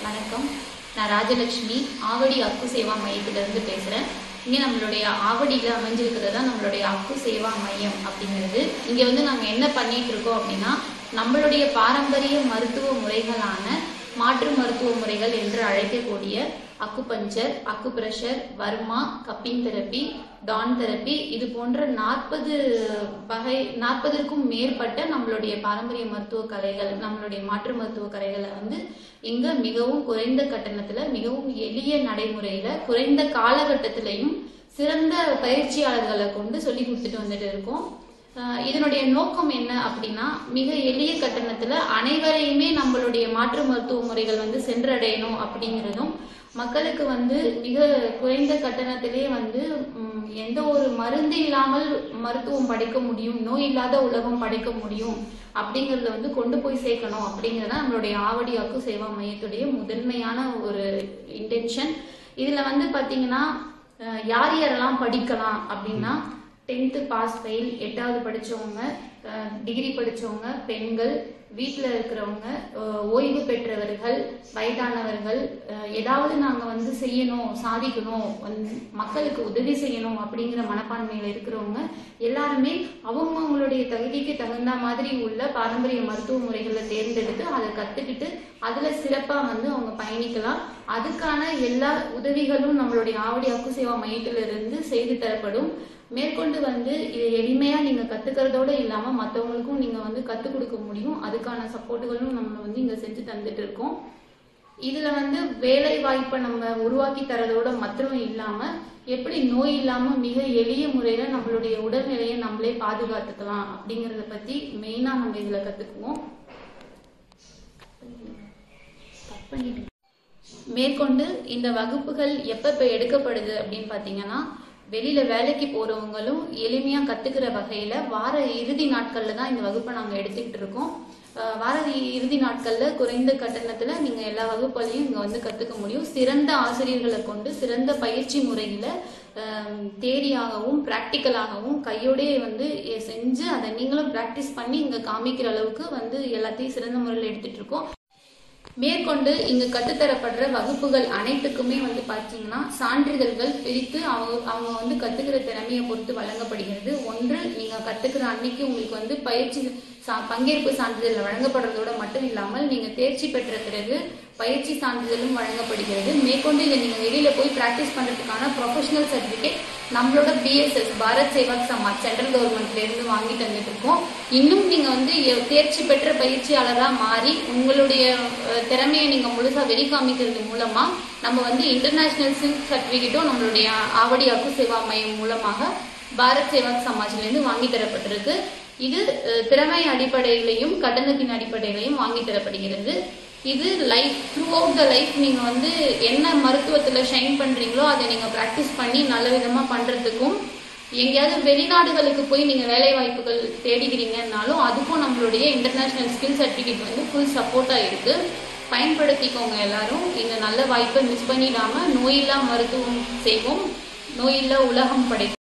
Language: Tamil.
வணக்கம். நான் ராஜலட்சுமி ஆவடி அக்கு சேவா மையத்திலிருந்து பேசுகிறேன். இங்கே நம்மளுடைய ஆவடியில் அமைஞ்சிருக்கிறது தான் நம்மளுடைய அக்கு சேவா மையம் அப்படிங்கிறது. இங்கே நாங்கள் என்ன பண்ணிட்டு இருக்கோம் அப்படின்னா, நம்மளுடைய பாரம்பரிய மருத்துவ முறைகளான மாற்று மருத்துவ முறைகள் என்று அழைக்கக்கூடிய acupuncture, acupressure, varma, cupping therapy, டான் தெரப்பி, இது போன்ற 40க்கும் மேற்பட்ட நம்மளுடைய பாரம்பரிய மருத்துவ கலைகள், நம்மளுடைய மாற்று மருத்துவ கலைகளை இங்க மிகவும் குறைந்த கட்டணத்துல, மிகவும் எளிய நடைமுறையில, குறைந்த காலகட்டத்திலையும் சிறந்த பயிற்சியாளர்களை கொண்டு சொல்லி கொடுத்துட்டு வந்துட்டு இருக்கோம். இதனுடைய நோக்கம் என்ன அப்படின்னா, மிக எளிய கட்டணத்துல அனைவரையுமே நம்மளுடைய மாற்று மருத்துவ முறைகள் சென்றடையணும் அப்படிங்கிறதும், மக்களுக்கு மிக குறைந்த கட்டணத்திலே எந்த ஒரு மருந்து இல்லாமல் மருத்துவம் படைக்க முடியும், நோய் இல்லாத உலகம் படைக்க முடியும் அப்படிங்கறத கொண்டு போய் சேர்க்கணும் அப்படிங்கறத நம்மளுடைய ஆவடி அக்கு சேவா மையத்துடைய முதன்மையான ஒரு இன்டென்ஷன். இதுல பாத்தீங்கன்னா யார் யாரெல்லாம் படிக்கலாம் அப்படின்னா, 10th பாஸ் ஃபெயில், 8வது படிச்சவங்க, டிகிரி படிச்சவங்க, பெண்கள், வீட்டில் இருக்கிறவங்க, ஓய்வு பெற்றவர்கள், வயதானவர்கள், ஏதாவது நாங்கள் செய்யணும், சாதிக்கணும், மக்களுக்கு உதவி செய்யணும் அப்படிங்கிற மனப்பான்மையில் இருக்கிறவங்க எல்லாருமே அவங்களுடைய தகுதிக்கு தகுந்த மாதிரி உள்ள பாரம்பரிய மருத்துவ முறைகளை தேர்ந்தெடுத்து அதை கற்றுக்கிட்டு அதில் சிறப்பாக அவங்க பயணிக்கலாம். அதுக்கான எல்லா உதவிகளும் நம்மளுடைய ஆவடி அக்கு சேவா மையத்திலிருந்து செய்து தரப்படும். மேற்கொண்டு இது எளிமையா நீங்க கத்துக்கிறதோட இல்லாம மற்றவங்களுக்கும் நீங்க கத்துக் கொடுக்க முடியும். அதுக்கான சப்போர்ட்டுகளும் நம்ம இங்க செஞ்சு தந்துட்டு இருக்கோம். இதுல வேலை வாய்ப்பை நம்ம உருவாக்கி தரதோட மாத்திரம் இல்லாம, எப்படி நோய் இல்லாம மிக எளிய முறையில நம்மளுடைய உடல்நிலையை நம்மளே பாதுகாத்துக்கலாம் அப்படிங்கறத பத்தி மெயினா நம்ம இதுல கத்துக்குவோம். மேற்கொண்டு இந்த வகுப்புகள் எப்ப எடுக்கப்படுது அப்படின்னு பாத்தீங்கன்னா, வெளியில வேலைக்கு போறவங்களும் எளிமையா கத்துக்கிற வகையில வார இறுதி நாட்கள்ல தான் இந்த வகுப்பை நாங்க எடுத்துக்கிட்டு இருக்கோம். வார இறுதி நாட்கள்ல குறைந்த கட்டணத்துல நீங்க எல்லா வகுப்புகளையும் இங்க கத்துக்க முடியும். சிறந்த ஆசிரியர்களை கொண்டு சிறந்த பயிற்சி முறையில தேரியாகவும் பிராக்டிக்கலாகவும் கையோடய செஞ்சு அதை நீங்களும் பிராக்டிஸ் பண்ணி இங்க காமிக்கிற அளவுக்கு எல்லாத்தையும் சிறந்த முறையில் எடுத்துட்டு இருக்கோம். மேற்கொண்டு இங்கு கற்றுத்தரப்படுற வகுப்புகள் அனைத்துக்குமே பாத்தீங்கன்னா சான்றிதழ்கள் பிரித்து அவங்க கத்துக்கிற திறமையை பொறுத்து வழங்கப்படுகிறது. ஒன்று, நீங்க கத்துக்கிற அன்னைக்கு உங்களுக்கு பயிற்சி பங்கேற்பு சான்றிதழ் வழங்கப்படுறதோட மட்டும் இல்லாமல் நீங்க தேர்ச்சி பெற்ற பிறகு பயிற்சி சான்றிதழும் வழங்கப்படுகிறது. மேற்கொண்டு இதை நீங்க வெளியில போய் பிராக்டிஸ் பண்றதுக்கான ப்ரொஃபஷனல் சர்டிபிகேட் நம்மளோட BSS பாரத் சேவாக் சமாஜ் சென்ட்ரல் கவர்மெண்ட்ல இருந்து வாங்கி தந்துட்டு இருக்கோம். இன்னும் நீங்க தேர்ச்சி பெற்ற பயிற்சியாளரா மாறி உங்களுடைய திறமையை நீங்க முழுசா வெளிக்காமிக்கிறது மூலமா நம்ம இன்டர்நேஷனல் சில்க் சர்டிபிகேட்டும் நம்மளுடைய ஆவடி அக்கு சேவா மையம் மூலமாக பாரத் சேவாக் சமாஜ்ல இருந்து வாங்கி தரப்பட்டிருக்கு. இது திறமை அடிப்படையிலையும் கட்டணத்தின் அடிப்படையிலையும் வாங்கி தரப்படுகிறது. இது life through out the life நீங்க என்ன மருத்துவத்துல ஷைன் பண்றீங்களோ அதை நீங்க பிராக்டிஸ் பண்ணி நல்ல விதமா பண்றதுக்கும், எங்கேயாவது வெளிநாடுகளுக்கு போய் நீங்க வேலை வாய்ப்புகள் தேடிக்கிறீங்கன்னாலும் அதுக்கும் நம்மளுடைய இன்டர்நேஷனல் ஸ்கில் சர்டிபிகேட் ஃபுல் சப்போர்ட்டா இருக்கு. பயன்படுத்திக்கோங்க எல்லாரும். இந்த நல்ல வாய்ப்பை மிஸ் பண்ணிடாம நோயில்லா மருத்துவம் செய்வோம், நோயில்லா உலகம் படைப்போம்.